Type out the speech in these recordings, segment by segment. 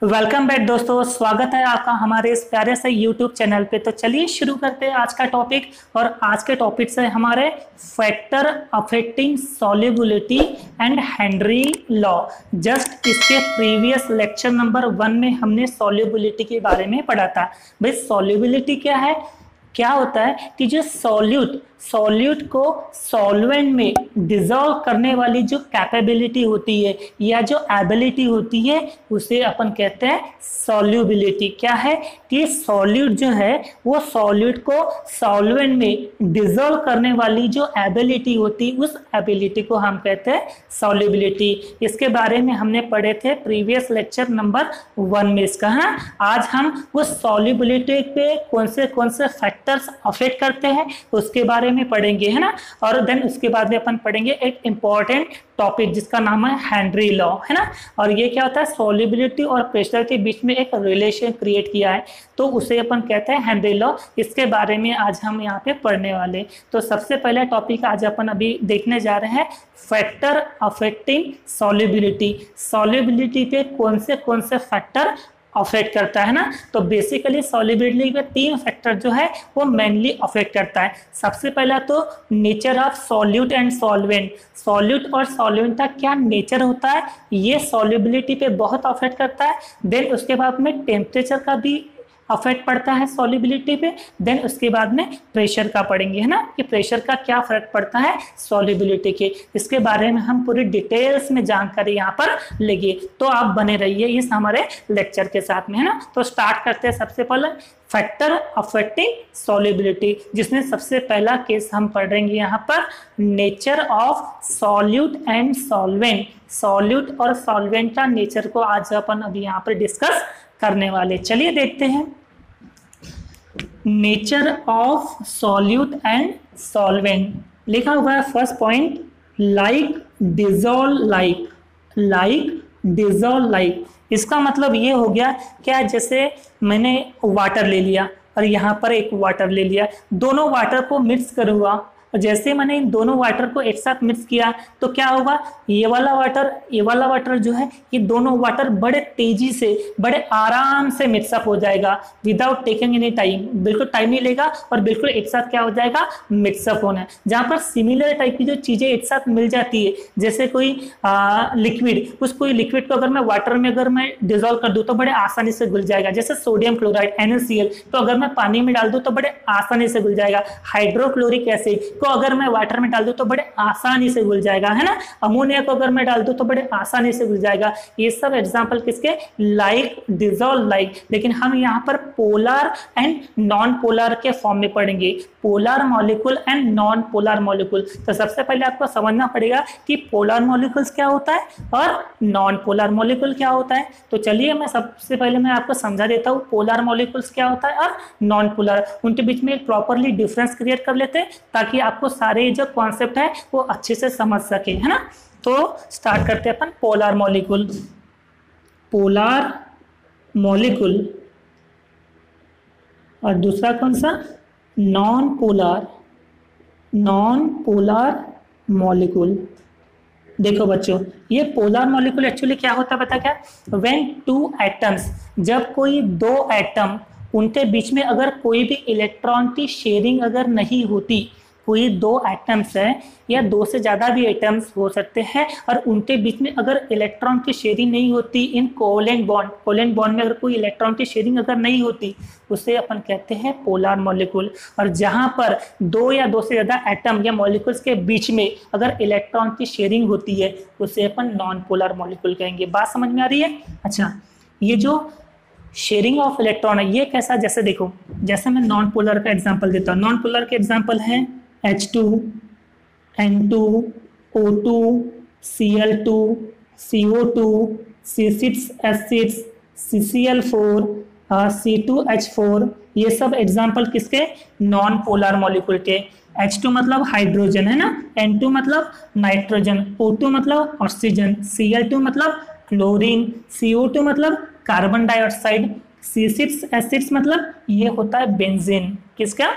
Welcome back दोस्तों, स्वागत है आपका हमारे इस प्यारे से यूट्यूब चैनल पे। तो चलिए शुरू करते हैं आज का टॉपिक। और आज के टॉपिक से हमारे factor affecting solubility and Henry law. Just इसके प्रीवियस लेक्चर नंबर 1 में हमने सॉल्युबिलिटी के बारे में पढ़ा था। भाई सॉल्युबिलिटी क्या है, क्या होता है कि जो सॉल्यूट को सॉल्वेंट में डिसॉल्व करने वाली जो कैपेबिलिटी होती है या जो एबिलिटी होती है उसे अपन कहते हैं सॉल्युबिलिटी। क्या है कि सॉल्यूट जो है वो सॉल्यूट को सॉल्वेंट में डिसॉल्व करने वाली जो एबिलिटी होती है उस एबिलिटी को हम कहते हैं सॉल्युबिलिटी। इसके बारे में हमने पढ़े थे प्रीवियस लेक्चर नंबर 1 में इसका। हाँ, आज हम उस सॉल्युबिलिटी पे कौन से फैक्टर्स अफेक्ट करते हैं उसके बारे में पढ़ेंगे, है ना। और देन उसके बाद में अपन पढ़ेंगे एक इंपॉर्टेंट टॉपिक जिसका नाम है हेनरी लॉ, है ना। और ये क्या होता है, सॉल्युबिलिटी और प्रेशर के बीच में एक रिलेशन क्रिएट किया है तो उसे अपन कहते हैं हेनरी लॉ। इसके बारे में आज हम यहाँ पे पढ़ने वाले। तो सबसे पहला टॉपिक आज अपन अभी देखने जा रहे हैं फैक्टर अफेक्टिंग सॉल्युबिलिटी। सॉल्युबिलिटी पे कौन से फैक्टर अफेक्ट करता है ना। तो बेसिकली सॉल्युबिलिटी पे 3 फैक्टर जो है वो मेनली अफेक्ट करता है। सबसे पहला तो nature of solute and solvent. Solute और सॉल्वेंट का क्या नेचर होता है ये सॉल्युबिलिटी पे बहुत अफेक्ट करता है। देन उसके बाद में टेम्परेचर का भी अफेक्ट पड़ता है सॉल्युबिलिटी पे। देन उसके बाद में प्रेशर का पढ़ेंगे, है ना, कि प्रेशर का क्या फर्क पड़ता है सॉल्युबिलिटी के। इसके बारे में हम पूरी डिटेल्स में जानकारी यहाँ पर लेंगे। तो आप बने रहिए इस हमारे लेक्चर के साथ में, है ना। तो स्टार्ट करते हैं सबसे पहले फैक्टर अफेक्टिंग सॉल्युबिलिटी, जिसमें सबसे पहला केस हम पढ़ेंगे यहाँ पर nature of solute and solvent. Solute और सॉल्वेंट का नेचर को आज अपन अभी यहाँ पर डिस्कस करने वाले। चलिए देखते हैं nature of solute and solvent. लिखा हुआ है first point like dissolve like. इसका मतलब ये हो गया क्या, जैसे मैंने वाटर ले लिया और यहाँ पर एक वाटर ले लिया, दोनों वाटर को मिक्स करूँगा। जैसे मैंने इन दोनों वाटर को एक साथ मिक्स किया तो क्या होगा, ये वाला वाटर जो है ये दोनों वाटर बड़े तेजी से बड़े आराम से मिक्सअप हो जाएगा विदाउट टेकिंग एनी टाइम। बिल्कुल टाइम नहीं लेगा और बिल्कुल एक साथ क्या हो जाएगा, मिक्सअप होना है। जहाँ पर सिमिलर टाइप की जो चीजें एक साथ मिल जाती है, जैसे कोई लिक्विड, कोई लिक्विड को अगर मैं वाटर में अगर मैं डिजोल्व कर दूं तो बड़े आसानी से घुल जाएगा। जैसे सोडियम क्लोराइड NaCl तो अगर मैं पानी में डाल दूं तो बड़े आसानी से घुल जाएगा। हाइड्रोक्लोरिक एसिड को अगर मैं वाटर में डाल दूं तो बड़े आसानी से घुल जाएगा, है ना। अमोनिया को अगर मैं डाल दूं तो बड़े आसानी से घुल जाएगा। ये सब एग्जांपल किसके, लाइक, डिसॉल्व लाइक। लेकिन हम यहाँ पर पोलर एंड नॉन पोलर के फॉर्म में पढ़ेंगे, polar molecule and non polar molecule. तो सबसे पहले आपको समझना पड़ेगा कि पोलर मॉलिक्यूल्स क्या होता है और नॉन पोलर मॉलिक्यूल क्या होता है। तो चलिए मैं सबसे पहले मैं आपको समझा देता हूँ पोलर मॉलिक्यूल्स क्या होता है और नॉन पोलर। उनके बीच में एक प्रॉपरली डिफरेंस क्रिएट कर लेते हैं ताकि आपको सारे जो कॉन्सेप्ट है वो अच्छे से समझ सके, है ना। तो स्टार्ट करते हैं अपन पोलर मॉलिक्यूल और दूसरा कौन सा, नॉन पोलर मॉलिक्यूल। देखो बच्चों, ये पोलर मॉलिक्यूल एक्चुअली क्या होता है पता क्या, व्हेन 2 एटम्स, जब कोई 2 एटम उनके बीच में अगर कोई भी इलेक्ट्रॉन की शेयरिंग अगर नहीं होती, कोई 2 एटम्स है या 2 से ज़्यादा भी एटम्स हो सकते हैं और उनके बीच में अगर इलेक्ट्रॉन की शेयरिंग नहीं होती इन कोवेलेंट बॉन्ड में अगर कोई इलेक्ट्रॉन की शेयरिंग अगर नहीं होती उसे अपन कहते हैं पोलर मॉलिक्यूल। और जहाँ पर 2 या 2 से ज़्यादा एटम या मॉलिक्यूल्स के बीच में अगर इलेक्ट्रॉन की शेयरिंग होती है उसे अपन नॉन पोलर मॉलिक्यूल कहेंगे। बात समझ में आ रही है। अच्छा, ये जो शेयरिंग ऑफ इलेक्ट्रॉन है ये कैसा, जैसे देखो, जैसे मैं नॉन पोलर का एग्जाम्पल देता हूँ। नॉन पोलर के एग्जाम्पल है H2, N2, O2, Cl2, CO2, C6H6, CCl4, C2H4। ये सब एग्जाम्पल किसके, नॉन पोलर मॉलिक्यूल के। H2 मतलब हाइड्रोजन, है ना, N2 मतलब नाइट्रोजन, O2 मतलब ऑक्सीजन, Cl2 मतलब क्लोरीन, CO2 मतलब कार्बन डाइऑक्साइड, C6H6 मतलब ये होता है बेंजीन, किसका,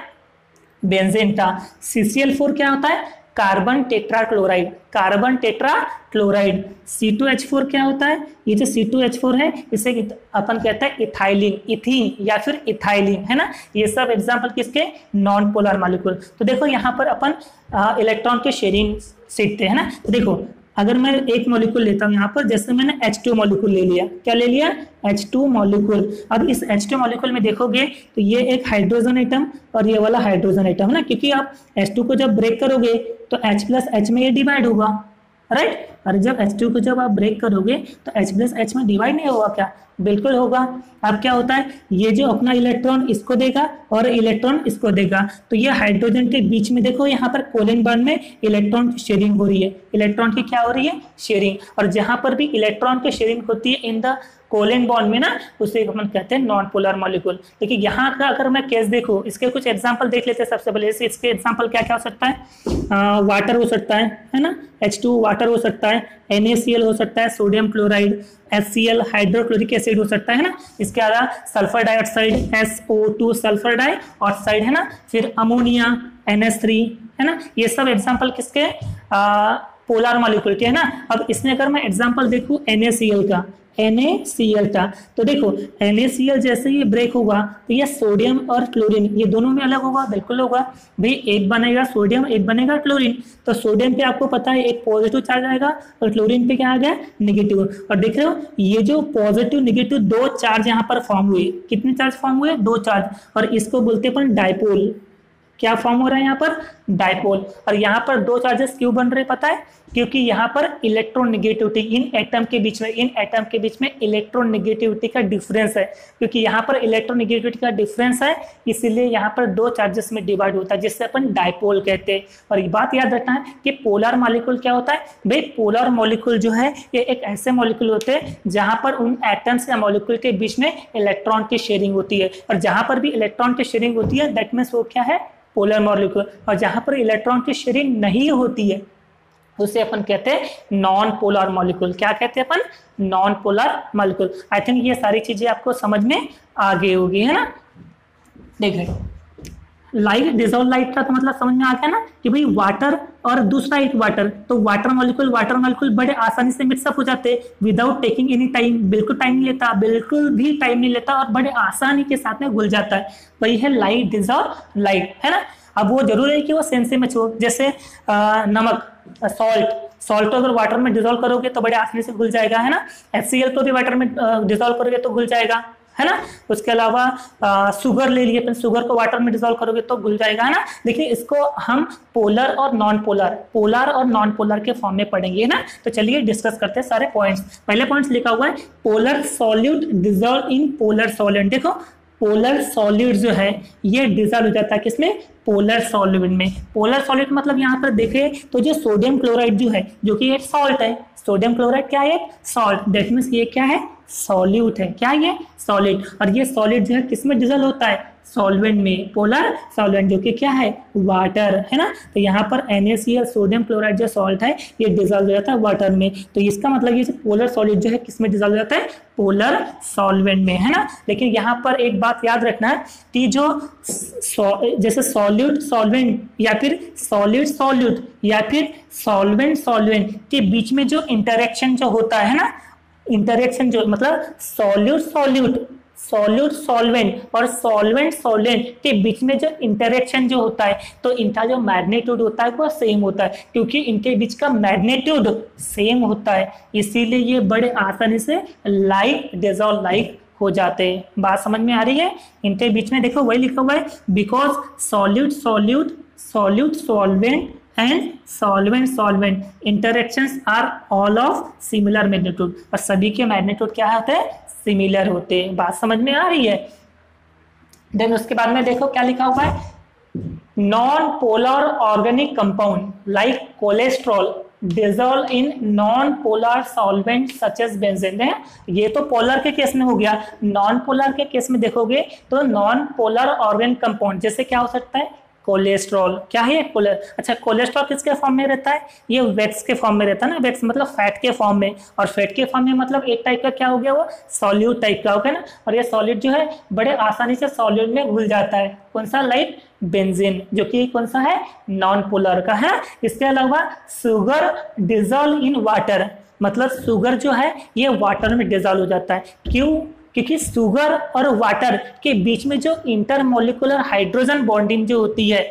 बेंजीन का। CCl4 क्या होता है, carbon tetrachloride, carbon tetrachloride. C2H4 क्या होता है? ये जो C2H4 है इसे अपन कहते हैं इथाइलिन, इथीन या फिर इथाइलिन, है ना। ये सब एग्जांपल किसके? Non polar molecule. तो देखो यहाँ पर अपन इलेक्ट्रॉन के शेयरिंग सीखते हैं ना। तो देखो अगर मैं एक मॉलिक्यूल लेता हूँ यहाँ पर, जैसे मैंने H2 मॉलिक्यूल ले लिया, क्या ले लिया? H2 molecule. अब इस H2 मॉलिक्यूल में देखोगे तो ये एक हाइड्रोजन एटम और ये वाला हाइड्रोजन एटम है ना, क्योंकि आप H2 को जब ब्रेक करोगे तो H प्लस H में ये डिवाइड होगा, राइट। और जब H2 को जब आप ब्रेक करोगे तो H प्लस H में डिवाइड नहीं होगा क्या? बिल्कुल होगा। अब क्या होता है, ये जो अपना इलेक्ट्रॉन इसको देगा और इलेक्ट्रॉन इसको देगा, तो ये हाइड्रोजन के बीच में देखो यहाँ पर कोवेलेंट बॉन्ड में इलेक्ट्रॉन की शेयरिंग हो रही है, इलेक्ट्रॉन की क्या हो रही है? शेयरिंग। और जहां पर भी इलेक्ट्रॉन की शेयरिंग होती है इन द कोवेलेंट बॉन्ड में ना, उसे अपन कहते हैं नॉन पोलर मॉलिक्यूल। देखिए यहाँ का अगर मैं केस देखूं, इसके कुछ एग्जांपल देख लेते हैं सबसे पहले। इसके एग्जांपल क्या क्या हो सकता है? वाटर हो सकता है ना, H2 वाटर हो सकता है, NaCl हो सकता है, sodium chloride, HCl hydrochloric acid हो सकता है ना। इसके अलावा sulphur dioxide, SO2 sulphur dioxide, है ना। फिर अमोनिया, NH3, है ना। ये सब एग्जांपल किसके? पोलर मॉलिक्यूल के, है ना। अब इसमें अगर मैं एग्जांपल देखूं NaCl का, तो देखो NaCl जैसे ये ब्रेक होगा तो ये सोडियम और क्लोरीन ये दोनों में अलग होगा, बिल्कुल होगा भाई। एक बनेगा सोडियम, एक बनेगा क्लोरीन। तो सोडियम पे आपको पता है एक पॉजिटिव चार्ज आएगा और क्लोरीन पे क्या आ गया? नेगेटिव। और देख रहे हो ये जो पॉजिटिव नेगेटिव दो चार्ज यहाँ पर फॉर्म हुए, कितने चार्ज फॉर्म हुए? दो चार्ज। और इसको बोलते हैं अपन डायपोल। क्या फॉर्म हो रहा है यहाँ पर? डायपोल। और यहाँ पर दो चार्जेस क्यों बन रहे पता है? क्योंकि यहाँ पर इलेक्ट्रोनेगेटिविटी इन एटम के बीच में इलेक्ट्रोनेगेटिविटी का डिफरेंस है। क्योंकि यहाँ पर इलेक्ट्रोनेगेटिविटी का डिफरेंस है, इसीलिए यहाँ पर दो चार्जेस में डिवाइड होता है, जिससे अपन डायपोल कहते हैं। और ये बात याद रखना है कि पोलर मॉलिक्यूल क्या होता है भाई? पोलर मॉलिक्यूल जो है ये एक ऐसे मॉलिक्यूल होते हैं जहाँ पर उन एटम्स या मॉलिक्यूल के बीच में इलेक्ट्रॉन की शेयरिंग होती है। और जहाँ पर भी इलेक्ट्रॉन की शेयरिंग होती है दैट मीन्स वो क्या है? Polar molecule. और जहां पर इलेक्ट्रॉन की शेयरिंग नहीं होती है उसे अपन कहते हैं नॉन पोलर मॉलिक्यूल। क्या कहते हैं अपन? Non polar molecule. I think ये सारी चीजें आपको समझ में आ गई होगी, है ना। देखिए लाइट, डिजॉल्व लाइट का तो मतलब समझ में आ गया ना कि भाई वाटर और दूसरा एक वाटर, तो वाटर मॉलिक्यूल बड़े आसानी से मिक्सअप हो जाते हैं विदाउट टेकिंग एनी टाइम। बिल्कुल टाइम नहीं लेता, बिल्कुल भी टाइम नहीं लेता और बड़े आसानी के साथ में घुल जाता है। वही है लाइट, डिजॉल्व लाइट, है ना। अब वो जरूर है कि वो सेंस में हो, जैसे नमक, सॉल्ट अगर वाटर में डिजोल्व करोगे तो बड़े आसानी से घुल जाएगा, है ना। HCl को भी वाटर में डिजोल्व करोगे तो घुल जाएगा, है ना। उसके अलावा शुगर ले लिए, शुगर को वाटर में डिजोल्व करोगे तो घुल जाएगा, है ना। देखिए इसको हम पोलर और नॉन पोलर के फॉर्म में पढ़ेंगे, है ना। तो चलिए डिस्कस करते हैं सारे पॉइंट्स। पहले पॉइंट्स लिखा हुआ है polar solute dissolve in polar solvent. देखो पोलर सॉल्यूट जो है ये डिजोल्व हो जाता है किसमें? पोलर सॉल्वेंट में। पोलर सॉल्यूट मतलब यहाँ पर देखें तो जो सोडियम क्लोराइड जो है, जो कि एक सॉल्ट है, सोडियम क्लोराइड क्या है? सॉल्ट। दैट मीन्स ये क्या है? सॉल्यूट है। क्या ये? सॉलिड। और ये सॉलिड जो है किसमें डिजोल्व होता है? सॉल्वेंट में, पोलर सॉल्वेंट, जो कि क्या है? वाटर, है ना। तो यहाँ पर NaCl सोडियम क्लोराइड जो सॉल्ट है ये डिजोल्व हो जाता है वाटर में। तो इसका मतलब ये पोलर सॉलिड जो है किसमें डिजोल्व हो जाता है? पोलर सॉल्वेंट में, है ना। लेकिन यहाँ पर एक बात याद रखना है कि जो जैसे सॉल्यूट सॉल्वेंट या फिर सॉलिड सॉल्यूट या फिर सॉल्वेंट सॉल्वेंट के बीच में जो इंटरेक्शन जो होता है ना, इंटरेक्शन जो मतलब सॉल्यूट सॉल्वेंट और सॉल्वेंट सॉल्वेंट के बीच में जो इंटरेक्शन जो होता है तो इनका जो मैग्नीट्यूड होता है वो सेम होता है, क्योंकि इनके बीच का मैग्नीट्यूड सेम होता है, इसीलिए ये बड़े आसानी से लाइट डिजॉल्व लाइट हो जाते हैं। बात समझ में आ रही है? इनके बीच में देखो वही लिखा हुआ है because solute solvent and solvent interactions are all of similar magnitude, और सभी के मैग्नीट्यूड क्या होते हैं? सिमिलर होते हैं। बात समझ में आ रही है? देन उसके बाद में देखो क्या लिखा हुआ है, non polar organic compound like cholesterol dissolve in non polar solvent such as benzene. ये तो पोलर के केस में हो गया। नॉन पोलर के केस में देखोगे तो नॉन पोलर ऑर्गेनिक कंपाउंड जैसे क्या हो सकता है? कोलेस्ट्रॉल। क्या है अच्छा, कोलेस्ट्रॉल किसके फॉर्म में रहता है? ये वैक्स के फॉर्म में रहता है ना, वैक्स मतलब फैट के फॉर्म में, और फैट के फॉर्म में मतलब एक टाइप का क्या हो गया, वो सॉल्यूट टाइप का हो गया ना, और ये सॉलिड जो है बड़े आसानी से सॉल्यूट में घुल जाता है। कौन सा? लाइक बेंजीन, जो कि कौन सा है? नॉन पोलर का है। इसके अलावा शुगर डिजॉल्व इन वाटर, मतलब शुगर जो है ये वाटर में डिजॉल्व हो जाता है। क्यों? क्योंकि शुगर और वाटर के बीच में जो इंटरमोलिकुलर हाइड्रोजन बॉन्डिंग जो होती है,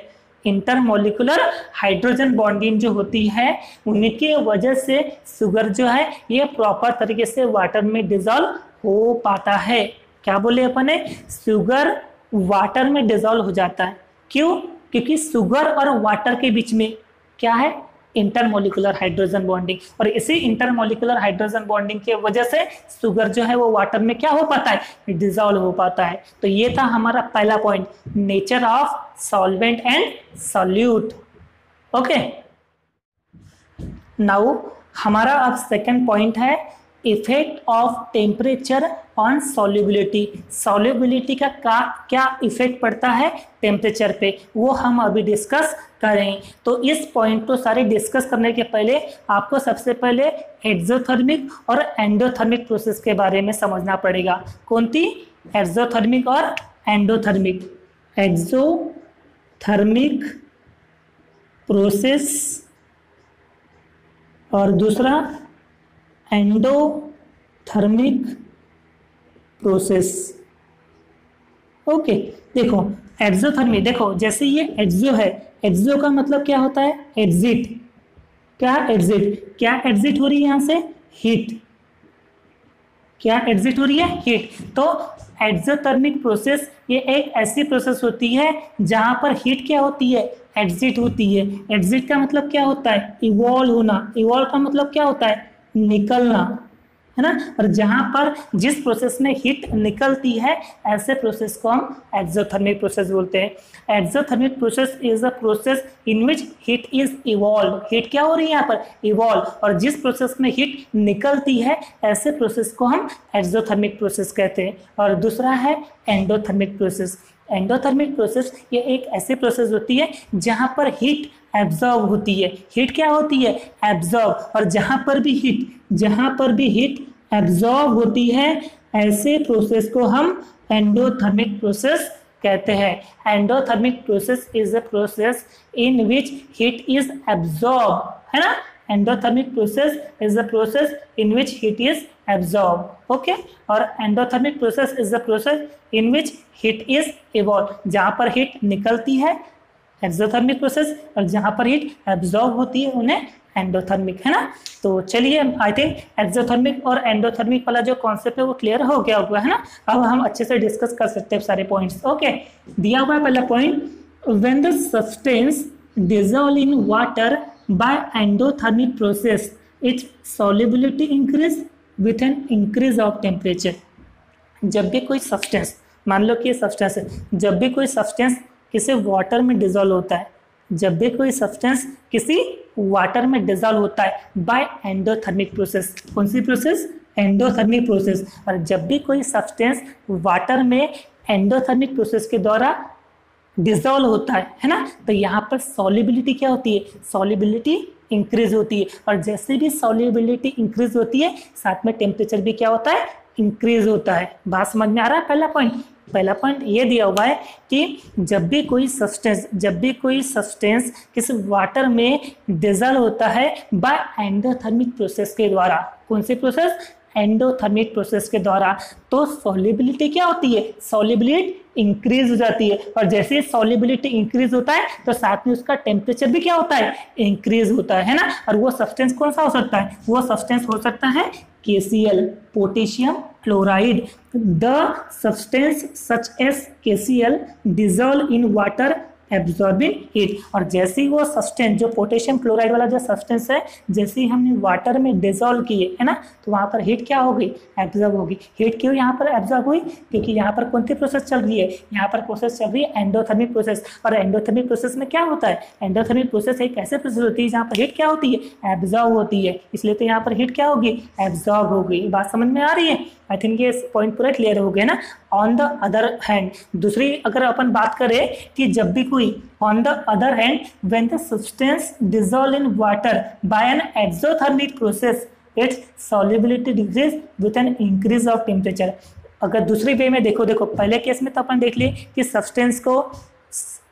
इंटरमोलिकुलर हाइड्रोजन बॉन्डिंग जो होती है, उनकी वजह से शुगर जो है ये प्रॉपर तरीके से वाटर में डिजॉल्व हो पाता है। क्या बोले अपने? शुगर वाटर में डिजॉल्व हो जाता है। क्यों? क्योंकि शुगर और वाटर के बीच में क्या है? इंटरमोलिकुलर हाइड्रोजन बॉन्डिंग, और इसी इंटरमोलिकुलर हाइड्रोजन बॉन्डिंग की वजह से शुगर जो है वो वाटर में क्या हो पाता है? डिजॉल्व हो पाता है। तो ये था हमारा पहला point, nature of solvent and solute. Okay, now हमारा अब सेकंड पॉइंट है effect of temperature on solubility. Solubility का क्या इफेक्ट पड़ता है टेम्परेचर पे, वो हम अभी डिस्कस करें। तो इस पॉइंट को सारे डिस्कस करने के पहले आपको सबसे पहले एक्सोथर्मिक और एंडोथर्मिक प्रोसेस के बारे में समझना पड़ेगा। कौन सी? एक्सोथर्मिक और एंडोथर्मिक। एक्सोथर्मिक प्रोसेस और दूसरा एंडोथर्मिक प्रोसेस। ओके, देखो एक्सोथर्मिक, देखो जैसे ये एक्सो है, एक्सो का मतलब क्या होता है? एग्जिट। क्या एग्जिट? क्या एग्जिट हो रही है यहाँ से? हीट। क्या एग्जिट हो रही है? हीट। तो एक्सोथर्मिक प्रोसेस ये एक ऐसी प्रोसेस होती है जहां पर हीट क्या होती है? एग्जिट होती है। एग्जिट का मतलब क्या होता है? इवॉल्व होना। इवॉल्व का मतलब क्या होता है? निकलना, है ना। और जहां पर जिस प्रोसेस में हीट निकलती है, ऐसे प्रोसेस को हम एक्सोथर्मिक प्रोसेस बोलते हैं। Exothermic process is a process in which heat is evolve. Heat क्या हो रही है यहाँ पर? इवॉल्व। और जिस प्रोसेस में हीट निकलती है, ऐसे प्रोसेस को हम एक्सोथर्मिक प्रोसेस कहते हैं। और दूसरा है एंडोथर्मिक प्रोसेस। एंडोथर्मिक प्रोसेस ये एक ऐसी प्रोसेस होती है जहां पर हीट एब्जॉर्ब होती है। हीट क्या होती है? एब्जॉर्ब। और जहां पर भी हीट एब्जॉर्ब होती है, ऐसे प्रोसेस को हम एंडोथर्मिक प्रोसेस कहते हैं। Endothermic process is a process in which heat is absorb, है ना। Endothermic process is a process in which heat is absorb. Okay, और endothermic process is a process in which heat is evolve. जहां पर heat निकलती है exothermic process, और जहां पर हीट एब्जॉर्ब होती है उन्हें एंडोथर्मिक, है ना। तो चलिए, आई थिंक एक्सोथर्मिक और एंडोथर्मिक वाला जो कॉन्सेप्ट है वो क्लियर हो गया होगा, है ना। अब हम अच्छे से डिस्कस कर सकते हैं सारे पॉइंट्स। ओके, दिया हुआ है पहला point, when the substance dissolve in water bye endothermic process it's solubility increase with an increase of temperature. जब भी कोई सब्सटेंस, मान लो कि ये सब्सटेंस है, जब भी कोई सब्सटेंस किसी वाटर में डिसॉल्व होता है, जब भी कोई सब्सटेंस किसी वाटर में डिसॉल्व होता है बाय एंडोथर्मिक प्रोसेस। कौन सी प्रोसेस? Endothermic process. और जब भी कोई सब्सटेंस वाटर में एंडोथर्मिक प्रोसेस के द्वारा डिसॉल्व होता है ना, तो यहाँ पर सॉल्युबिलिटी क्या होती है? सॉल्युबिलिटी इंक्रीज होती है। और जैसे भी सॉल्युबिलिटी इंक्रीज होती है, साथ में टेम्परेचर भी क्या होता है? इंक्रीज होता है। बात समझ में आ रहा है? पहला पॉइंट ये दिया हुआ है कि जब भी कोई सब्सटेंस किसी वाटर में डिसॉल्व होता है बाय एंडोथर्मिक प्रोसेस के द्वारा। कौन सी प्रोसेस? एंडोथर्मिक प्रोसेस के द्वारा। तो सॉल्युबिलिटी क्या होती है? सॉल्युबिलिटी इंक्रीज हो जाती है। और जैसे ही सॉल्युबिलिटी इंक्रीज होता है, तो साथ में उसका टेम्परेचर भी क्या होता है? इंक्रीज होता है ना। और वो सब्सटेंस कौन सा हो सकता है? वो सब्सटेंस हो सकता है KCl, potassium chloride. The substance such as KCl dissolve in water absorbing heat. और जैसे ही वो सब्सटेंस, जो पोटेशियम क्लोराइड वाला जो सब्सटेंस है, जैसे ही हमने वाटर में डिसॉल्व किए, है ना, तो वहाँ पर हीट क्या हो गई? एब्जॉर्ब होगी। हीट क्यों यहाँ पर एब्जॉर्ब हुई? क्योंकि यहाँ पर कौन सी प्रोसेस चल रही है? यहाँ पर प्रोसेस चल रही है एंडोथर्मिक प्रोसेस। और एंडोथर्मिक प्रोसेस में क्या होता है? एंडोथर्मिक प्रोसेस एक ऐसे प्रोसेस होती है जहाँ पर हीट क्या होती है? एब्जॉर्ब होती है। इसलिए तो यहाँ पर हीट क्या होगी? एब्जॉर्ब होगी। बात समझ में आ रही है? आई थिंक ये पॉइंट पूरा क्लियर हो गया ना। ऑन द अदर हैंड, दूसरी अगर अपन बात करें कि जब भी कोई on the other hand when the substance dissolve in water bye an exothermic process it's solubility decrease with an increase of temperature. अगर दूसरी वे में देखो पहले केस में तो अपन देख लिए कि सब्सटेंस को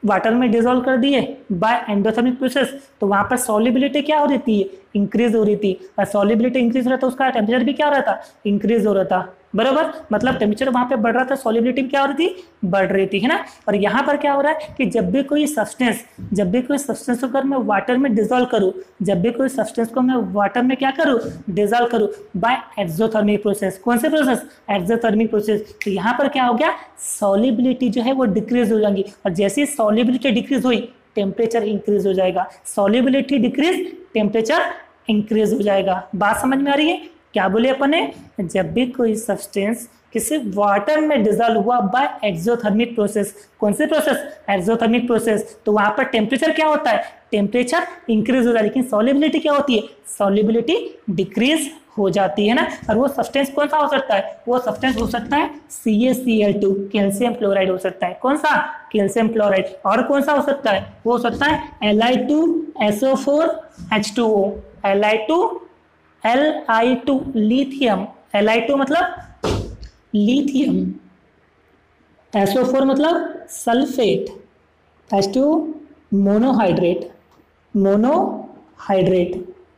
वाटर में डिसॉल्व कर दिए बाय एंडोथर्मिक प्रोसेस, तो वहां पर सॉल्युबिलिटी क्या हो रही थी, इंक्रीज हो रही थी। और सॉल्युबिलिटी इंक्रीज हो रहा था, उसका टेम्परेचर भी क्या हो रहा था, इंक्रीज हो रहा था, बराबर। मतलब टेम्परेचर वहां पे बढ़ रहा था, सॉल्युबिलिटी क्या हो रही थी, बढ़ रही थी, है ना। और यहाँ पर क्या हो रहा है कि जब भी कोई सब्सटेंस को अगर मैं वाटर में डिसॉल्व करूँ, जब भी कोई सब्सटेंस को मैं वाटर में क्या करूँ, डिसॉल्व करूँ बाय एक्सोथर्मिक प्रोसेस। कौन से प्रोसेस, एक्सोथर्मिक प्रोसेस। तो यहाँ पर क्या हो गया, सॉल्युबिलिटी जो है वो डिक्रीज हो जाएगी, और जैसे ही सॉल्युबिलिटी डिक्रीज हुई टेम्परेचर इंक्रीज हो जाएगा। सॉल्युबिलिटी डिक्रीज, टेम्परेचर इंक्रीज हो जाएगा। बात समझ में आ रही है। क्या बोले अपन ने, जब भी कोई सब्सटेंस किसी वाटर में डिसॉल्व हुआ बाय एक्सोथर्मिक प्रोसेस, कौन से प्रोसेस, एक्सोथर्मिक प्रोसेस, तो वहां पर टेम्परेचर क्या होता है, टेम्परेचर इंक्रीज हो जाता है, लेकिन सॉल्युबिलिटी क्या होती है, सॉल्युबिलिटी डिक्रीज हो जाती है ना। और वो सब्सटेंस कौन सा हो सकता है, वो सब्सटेंस हो सकता है CaCl2, कैल्शियम क्लोराइड हो सकता है। कौन सा, कैल्शियम क्लोराइड। और कौन सा हो सकता है, वो हो सकता है Li2SO4H2O, Li2 लिथियम, Li2 मतलब लिथियम, SO4 मतलब सल्फेट, H2 मोनोहाइड्रेट,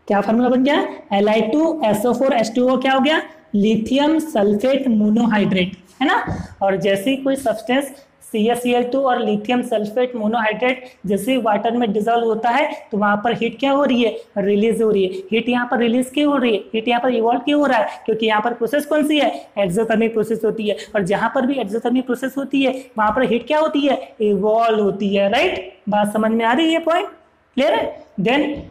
क्या फार्मूला बन गया, Li2SO4H2O क्या हो गया, लिथियम सल्फेट मोनोहाइड्रेट, है ना। और जैसे ही कोई सब्सटेंस CaCl2 और लिथियम सल्फेट मोनोहाइड्रेट जैसे वाटर में डिसॉल्व होता है तो वहां पर हीट क्या हो रही है, रिलीज हो रही है। हीट यहाँ पर रिलीज क्यों हो रही है, हीट यहाँ पर इवॉल्व क्यों हो रहा है, क्योंकि यहाँ पर प्रोसेस कौन सी है, एक्सोथर्मिक प्रोसेस होती है। और जहां पर भी एक्सोथर्मिक प्रोसेस होती है वहां पर हीट क्या होती है, इवॉल्व होती है, राइट। बात समझ में आ रही है, पॉइंट क्लियर है। Then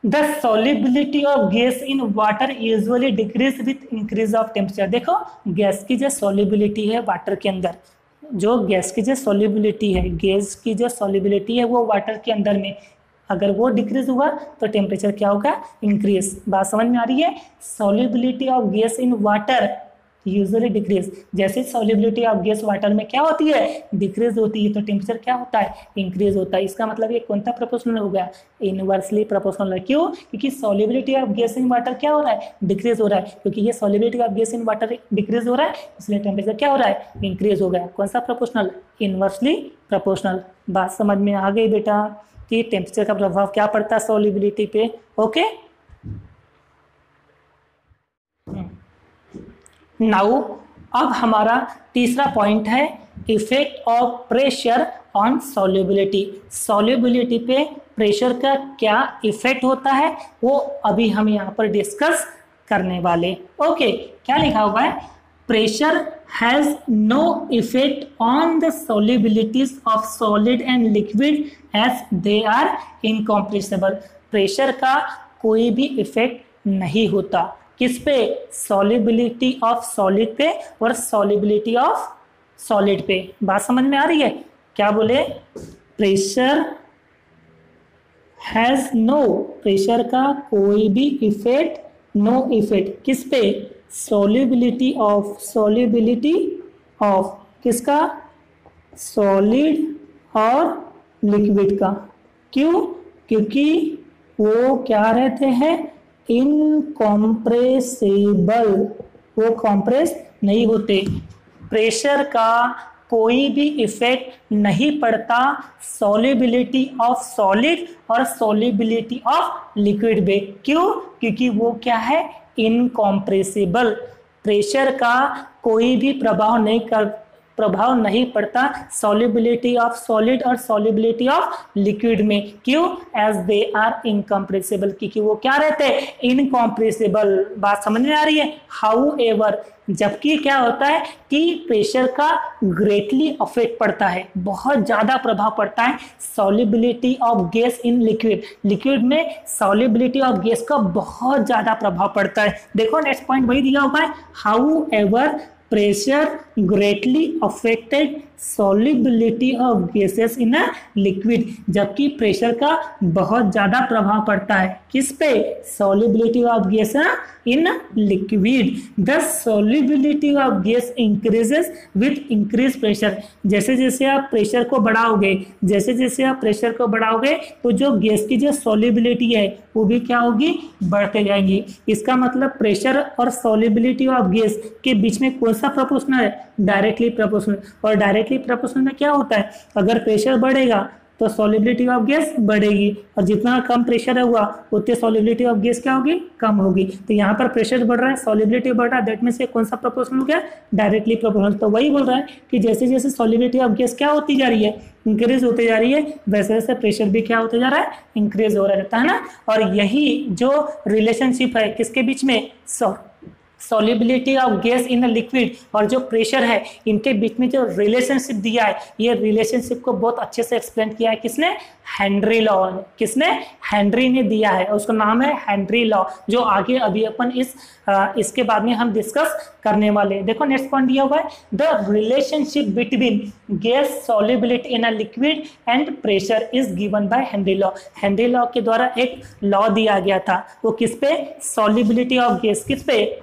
The solubility of gas in water usually decrease with increase of temperature। देखो गैस की जो solubility है वाटर के अंदर, जो गैस की जो solubility है, गैस की जो solubility है वो वाटर के अंदर में अगर वो डिक्रीज हुआ तो टेम्परेचर क्या होगा, इंक्रीज। बात समझ में आ रही है। solubility of gas in water usually decrease, जैसे सॉल्युबिलिटी ऑफ गैस वाटर में क्या होती है, डिक्रीज होती है, तो टेम्परेचर क्या होता है, इंक्रीज होता है। इसका मतलब ये कौन सा प्रोपोर्शनल हो गया, इनवर्सली प्रोपोर्शनल है। क्यों, क्योंकि solubility of gas in water क्या हो रहा है, डिक्रीज हो रहा है, क्योंकि ये solubility of gas in water decrease हो रहा है, इसलिए टेम्परेचर क्या हो रहा है, इंक्रीज हो गया। कौन सा प्रोपोर्शनल, इनवर्सली प्रोपोर्शनल। बात समझ में आ गई बेटा कि टेम्परेचर का प्रभाव क्या पड़ता है सॉल्युबिलिटी पे। ओके, नाउ अब हमारा तीसरा पॉइंट है effect of pressure on solubility. Solubility पे प्रेशर का क्या इफेक्ट होता है वो अभी हम यहाँ पर डिस्कस करने वाले। ओके, क्या लिखा हुआ है, pressure has no effect on the solubilities of solid and liquid as they are incompressible. Pressure का कोई भी इफेक्ट नहीं होता किस पे, सॉल्युबिलिटी ऑफ सॉलिड पे और सॉल्युबिलिटी ऑफ सॉलिड पे। बात समझ में आ रही है। क्या बोले, प्रेशर हैज नो, प्रेशर का कोई भी इफेक्ट, नो इफेक्ट किस पे, सॉल्युबिलिटी ऑफ किसका, सॉलिड और लिक्विड का। क्यों, क्योंकि वो क्या रहते हैं, इनकॉम्प्रेसिबल, वो कॉम्प्रेस नहीं होते। प्रेशर का कोई भी इफेक्ट नहीं पड़ता सॉल्युबिलिटी ऑफ सॉलिड और सॉल्युबिलिटी ऑफ लिक्विड में। क्यों, क्योंकि वो क्या है, इनकॉम्प्रेसिबल। प्रेशर का कोई भी प्रभाव नहीं पड़ता सॉल्युबिलिटी ऑफ सॉलिड और सॉल्युबिलिटी ऑफ लिक्विड में। क्यों, एज दे आर इनकॉम्प्रेसिबल, क्योंकि वो क्या रहते हैं, इनकॉम्प्रेसिबल। बात समझ में आ रही है। हाउ एवर, जबकि क्या होता है कि प्रेशर का ग्रेटली अफेक्ट पड़ता है, बहुत ज्यादा प्रभाव पड़ता है solubility of gas in liquid. Liquid में सॉल्युबिलिटी ऑफ गैस का बहुत ज्यादा प्रभाव पड़ता है। देखो नेक्स्ट पॉइंट वही दिया हुआ है, how ever pressure greatly affected solubility of gases in a liquid, जबकि प्रेशर का बहुत ज़्यादा प्रभाव पड़ता है किस पे, solubility of gas in liquid. The solubility of gas increases with increased pressure. जैसे जैसे आप प्रेशर को बढ़ाओगे, जैसे जैसे आप प्रेशर को बढ़ाओगे तो जो गैस की जो solubility है वो भी क्या होगी, बढ़ते जाएंगी. इसका मतलब प्रेशर और solubility ऑफ गैस के बीच में कौन सा प्रोपोर्शनल है, डायरेक्टली प्रोपोर्शनल. और डायरेक्टली प्रोपोर्शनल में क्या होता है, अगर प्रेशर बढ़ेगा तो सॉल्युबिलिटी ऑफ गैस बढ़ेगी, और जितना कम प्रेशर हुआ उतनी सॉल्युबिलिटी ऑफ गैस क्या होगी, कम होगी. तो यहाँ पर प्रेशर बढ़ रहा है, सॉल्युबिलिटी बढ़ रहा है, दैट मींस ये कौन सा प्रोपोर्शनल हो गया, डायरेक्टली प्रोपोर्शनल. तो वही बोल रहा है कि जैसे जैसे सॉल्युबिलिटी ऑफ गैस क्या होती जा रही है, इंक्रीज होते जा रही है, वैसे वैसे प्रेशर भी क्या होते जा रहा है, इंक्रीज हो रहा रहता है ना. और यही जो रिलेशनशिप है किसके बीच में, solubility of gas in a liquid और जो प्रेशर है, इनके बीच में जो रिलेशनशिप दिया है, ये रिलेशनशिप को बहुत अच्छे से एक्सप्लेन किया है किसने, हेनरी लॉ. किसने, हेनरी ने दिया है, उसका नाम है हेनरी लॉ, जो आगे अभी अपन इसके बाद में हम डिस्कस करने वाले. देखो नेक्स्ट पॉइंट दिया हुआ है, the relationship between gas solubility in a liquid and pressure is given by Henry law. Henry law के द्वारा एक लॉ दिया गया था, वो किस पे, सॉल्युबिलिटी ऑफ गैस, किस पे,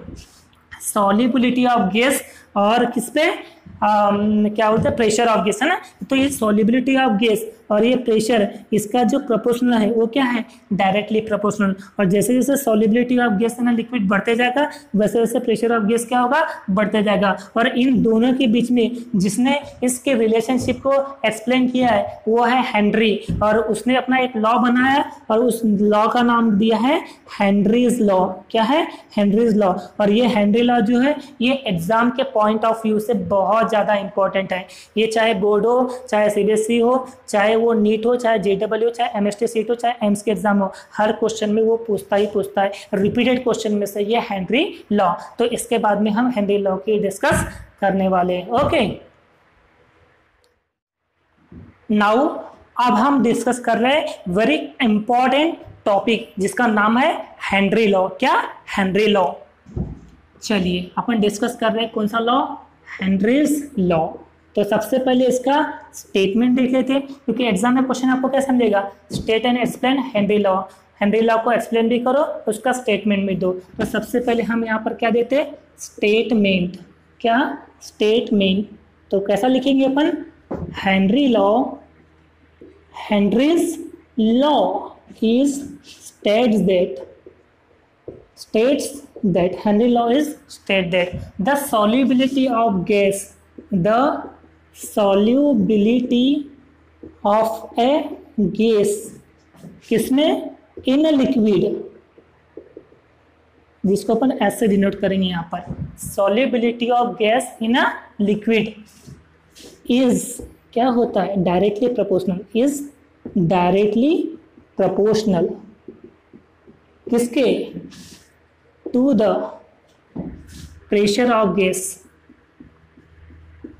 सॉल्युबिलिटी ऑफ गैस और किस पे, क्या बोलते हैं, प्रेशर ऑफ गैस है ना. तो ये सॉल्युबिलिटी ऑफ गैस और ये प्रेशर, इसका जो प्रोपोर्शनल है वो क्या है, डायरेक्टली प्रोपोर्शनल. और जैसे जैसे solubility of gas in liquid बढ़ते जाएगा, वैसे वैसे प्रेशर ऑफ गैस क्या होगा, बढ़ते जाएगा. और इन दोनों के बीच में जिसने इसके रिलेशनशिप को एक्सप्लेन किया है वो है हेनरी, और उसने अपना एक लॉ बनाया और उस लॉ का नाम दिया है हेनरीज लॉ. क्या है, हेनरीज लॉ. और ये हेनरी लॉ जो है ये एग्जाम के पॉइंट ऑफ व्यू से बहुत ज़्यादा इंपॉर्टेंट है. ये चाहे बोर्ड हो, चाहे सीबीएसई हो, चाहे वो नीट हो, चाहे जेडब्ल्यू हो, चाहे एमएसटी सीट हो, चाहे एम्स के एग्जाम हो, हर क्वेश्चन में वो पूछता ही पूछता है. रिपीटेड क्वेश्चन में से ये हेनरी लॉ. तो इसके बाद में हम हेनरी लॉ की डिस्कस करने वाले हैं. ओके, नाउ अब हम डिस्कस कर रहे हैं वेरी इंपॉर्टेंट टॉपिक जिसका नाम है हेनरी लॉ. क्या, हेनरी लॉ. चलिए अपन डिस्कस कर रहे हैं कौन सा लॉ, हेनरीज लॉ. तो सबसे पहले इसका स्टेटमेंट देख लेते हैं, क्योंकि एग्जाम में क्वेश्चन आपको क्या समझेगा, state and explain Henry law. Henry law को एक्सप्लेन भी करो, उसका स्टेटमेंट भी दो. तो सबसे पहले हम यहाँ पर क्या देते हैं, स्टेटमेंट. क्या, स्टेटमेंट. तो कैसा लिखेंगे अपन, Henry law, Henry's law is states that Henry law is state that the solubility of gas, the solubility of a gas किसमें, in a liquid, जिसको अपन ऐसे डिनोट करेंगे यहाँ पर, solubility of gas in a liquid is क्या होता है, directly proportional, is directly proportional किसके, to the pressure of gas,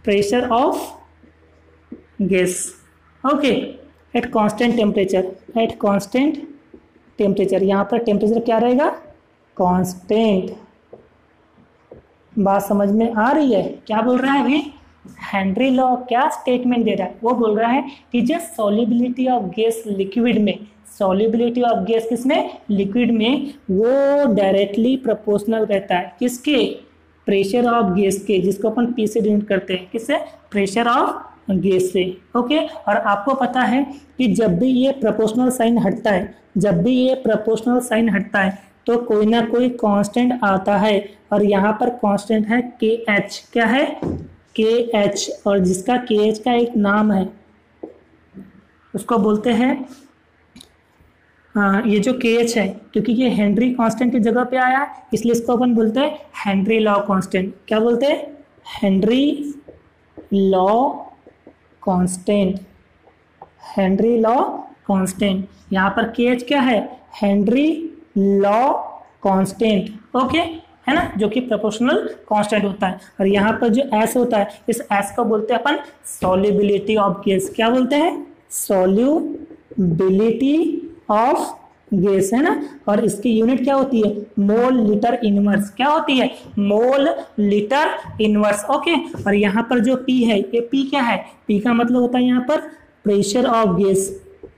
pressure of gas. Okay, at constant temperature, at constant temperature. यहाँ पर टेम्परेचर क्या रहेगा, कांस्टेंट. बात समझ में आ रही है, क्या बोल रहा है अभी हेनरी लॉ, क्या स्टेटमेंट दे रहा है, वो बोल रहा है कि जो सॉल्युबिलिटी ऑफ गैस लिक्विड में, सॉल्युबिलिटी ऑफ गैस किसमें, लिक्विड में, वो डायरेक्टली प्रोपोर्शनल रहता है किसके, प्रेशर ऑफ गैस के, जिसको अपन पी से डिनोट करते हैं, किससे, प्रेशर ऑफ गैस से. ओके, और आपको पता है कि जब भी ये प्रोपोर्शनल साइन हटता है, जब भी ये प्रोपोर्शनल साइन हटता है तो कोई ना कोई कांस्टेंट आता है, और यहाँ पर कांस्टेंट है के एच. क्या है, के एच, और जिसका के एच का एक नाम है उसको बोलते हैं, ये जो के एच है, क्योंकि ये हेनरी कांस्टेंट की जगह पे आया है इसलिए इसको अपन बोलते हैं हेनरी लॉ कांस्टेंट. क्या बोलते हैं, Henry law constant, Henry law constant. यहाँ पर के एच क्या है, हेनरी लॉ कांस्टेंट. ओके, है ना, जो कि प्रोपोर्शनल कांस्टेंट होता है. और यहाँ पर जो एस होता है, इस एस को बोलते हैं अपन सॉल्युबिलिटी ऑफ गैस. क्या बोलते हैं, सॉल्युबिलिटी ऑफ गैस, है ना। और इसकी यूनिट क्या होती है, मोल लीटर इनवर्स। क्या होती है, मोल लीटर इनवर्स। ओके, और यहाँ पर जो पी है, ये पी क्या है, पी का मतलब होता है यहाँ पर pressure of gas,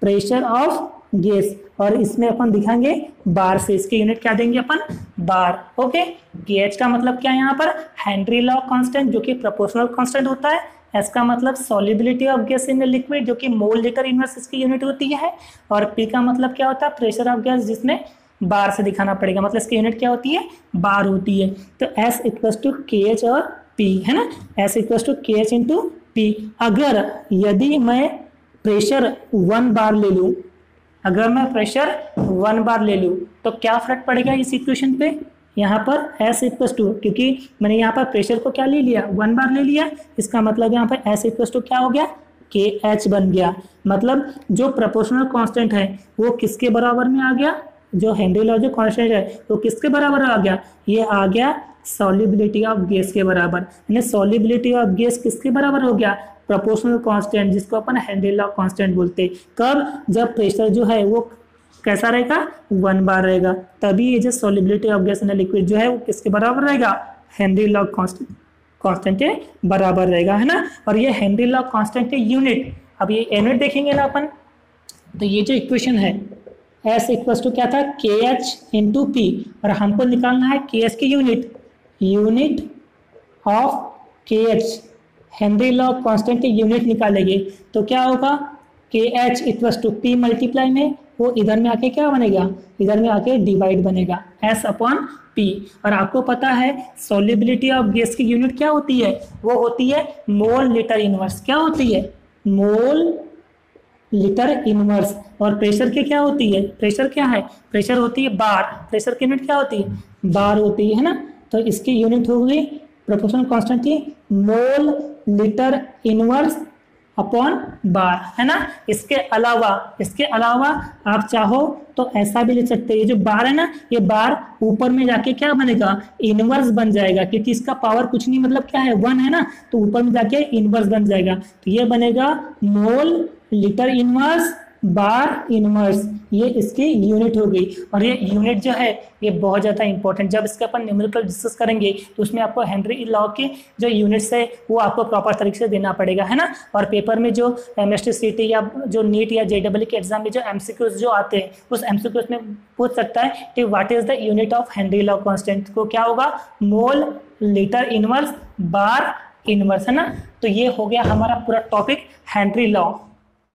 pressure of gas. और इसमें अपन दिखाएंगे बार से, इसकी यूनिट क्या देंगे अपन, बार। ओके, केएच का मतलब क्या है यहाँ पर, हेनरी लॉ कांस्टेंट, जो कि प्रोपोर्शनल कांस्टेंट होता है। एस का मतलब solubility of gas in liquid, जो कि मोल लीटर इनवर्स इसकी यूनिट होती है। और पी का मतलब क्या होता है, प्रेशर ऑफ गैस, जिसमें बार से दिखाना पड़ेगा, मतलब इसकी यूनिट क्या होती है, बार होती है। तो एस इक्वल्स टू के एच और पी, है ना, एस इक्वल्स टू के एच इंटू पी। अगर यदि मैं प्रेशर 1 बार ले लूँ, अगर मैं प्रेशर 1 बार ले लूँ तो क्या फर्क पड़ेगा इस इक्वेशन पे, यहाँ पर एस इक्वल्स टू, क्योंकि मैंने यहाँ पर प्रेशर को क्या ले लिया, 1 बार ले लिया, इसका मतलब यहाँ पर एस इक्वल्स टू क्या हो गया, के एच बन गया। मतलब जो प्रोपोर्शनल कांस्टेंट है वो किसके बराबर में आ गया, जो हेनरी लॉ जो कांस्टेंट है वो किसके बराबर आ गया, ये आ गया सॉल्युबिलिटी ऑफ गैस के बराबर। यानी सॉल्युबिलिटी ऑफ गैस किसके बराबर हो गया, प्रोपोर्शनल कांस्टेंट, जिसको अपन हेनरी लॉ कांस्टेंट बोलते हैं। कब, जब प्रेशर जो है वो कैसा रहेगा, 1 बार रहेगा, तभी ये जो solubility of gas in liquid जो है वो किसके बराबर रहेगा, हेनरी लॉ कांस्टेंट के बराबर रहेगा, है ना। और ये हेनरी लॉ कांस्टेंट के यूनिट, अब ये यूनिट देखेंगे ना अपन, तो ये जो इक्वेशन है एस इक्वल्स टू क्या था, के एच इंटू पी, और हमको निकालना है के एच की unit, unit of K H, Henry law constant की यूनिट निकालेंगे तो क्या होगा, K H equals to P multiply में वो इधर में आके क्या बनेगा, इधर में आके डिवाइड बनेगा, एस अपॉन पी। और आपको पता है सॉल्युबिलिटी ऑफ गैस की यूनिट क्या होती है, वो होती है मोल लीटर इनवर्स। क्या होती है, मोल लीटर इनवर्स। और प्रेशर की क्या होती है, प्रेशर क्या है, प्रेशर होती है बार, प्रेशर की यूनिट क्या होती है, बार होती है ना। तो इसकी यूनिट हो गई प्रोपोर्शनल कांस्टेंट की मोल लीटर इनवर्स अपॉन बार, है ना। इसके अलावा आप चाहो तो ऐसा भी लिख सकते हैं, ये जो बार है ना, ये बार ऊपर में जाके क्या बनेगा, इनवर्स बन जाएगा, क्योंकि इसका पावर कुछ नहीं, मतलब क्या है 1 है ना, तो ऊपर में जाके इनवर्स बन जाएगा। तो ये बनेगा मोल लीटर इनवर्स बार इनवर्स, ये इसकी यूनिट हो गई। और ये यूनिट जो है ये बहुत ज़्यादा इंपॉर्टेंट, जब इसके अपन न्यूमेरिकल डिस्कस करेंगे तो उसमें आपको हेनरी लॉ के जो यूनिट्स है वो आपको प्रॉपर तरीके से देना पड़ेगा, है ना। और पेपर में जो MST-CT या जो नीट या JEE के एग्जाम में जो MCQs जो आते हैं, उस MCQs में पूछ सकता है कि what is the unit of Henry law constant, को क्या होगा, मोल लीटर इनवर्स बार इनवर्स, है ना। तो ये हो गया हमारा पूरा टॉपिक हेनरी लॉ।